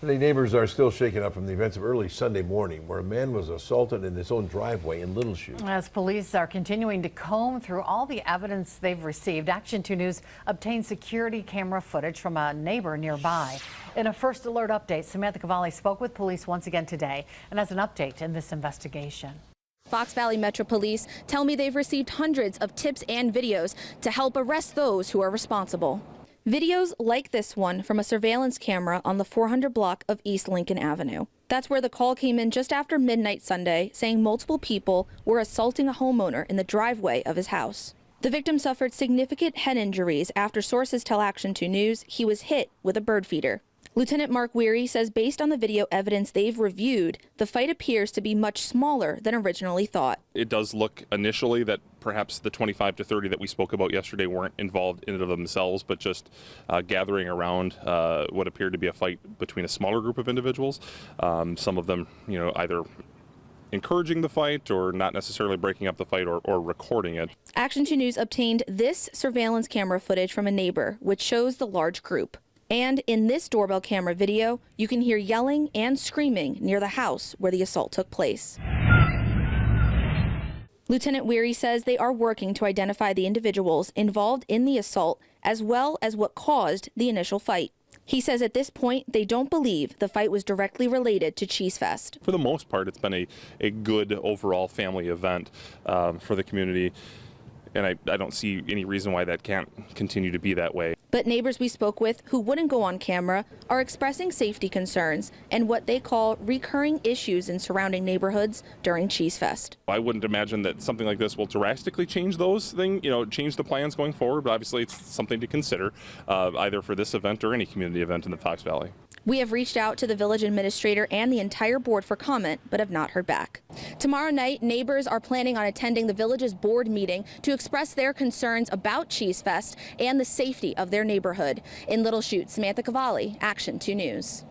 Today, neighbors are still shaken up from the events of early Sunday morning where a man was assaulted in his own driveway in Little Chute. As police are continuing to comb through all the evidence they've received, Action 2 News obtained security camera footage from a neighbor nearby. In a first alert update, Samantha Cavalli spoke with police once again today and has an update in this investigation. Fox Valley Metro Police tell me they've received hundreds of tips and videos to help arrest those who are responsible. Videos like this one from a surveillance camera on the 400 block of East Lincoln Avenue. That's where the call came in just after midnight Sunday, saying multiple people were assaulting a homeowner in the driveway of his house. The victim suffered significant head injuries after sources tell Action 2 News he was hit with a bird feeder. Lieutenant Mark Weary says based on the video evidence they've reviewed, the fight appears to be much smaller than originally thought. It does look initially that perhaps the 25 to 30 that we spoke about yesterday weren't involved in and of themselves, but just gathering around what appeared to be a fight between a smaller group of individuals. Some of them, either encouraging the fight or not necessarily breaking up the fight or recording it. Action 2 News obtained this surveillance camera footage from a neighbor, which shows the large group. And in this doorbell camera video, you can hear yelling and screaming near the house where the assault took place. Lieutenant Weary says they are working to identify the individuals involved in the assault as well as what caused the initial fight. He says at this point, they don't believe the fight was directly related to Cheese Fest. For the most part, it's been a good overall family event for the community. And I don't see any reason why that can't continue to be that way. But neighbors we spoke with who wouldn't go on camera are expressing safety concerns and what they call recurring issues in surrounding neighborhoods during Cheese Fest. I wouldn't imagine that something like this will drastically change those things, change the plans going forward, but obviously it's something to consider either for this event or any community event in the Fox Valley. We have reached out to the village administrator and the entire board for comment, but have not heard back. Tomorrow night, neighbors are planning on attending the village's board meeting to express their concerns about Cheese Fest and the safety of their neighborhood. In Little Chute, Samantha Cavalli, Action 2 News.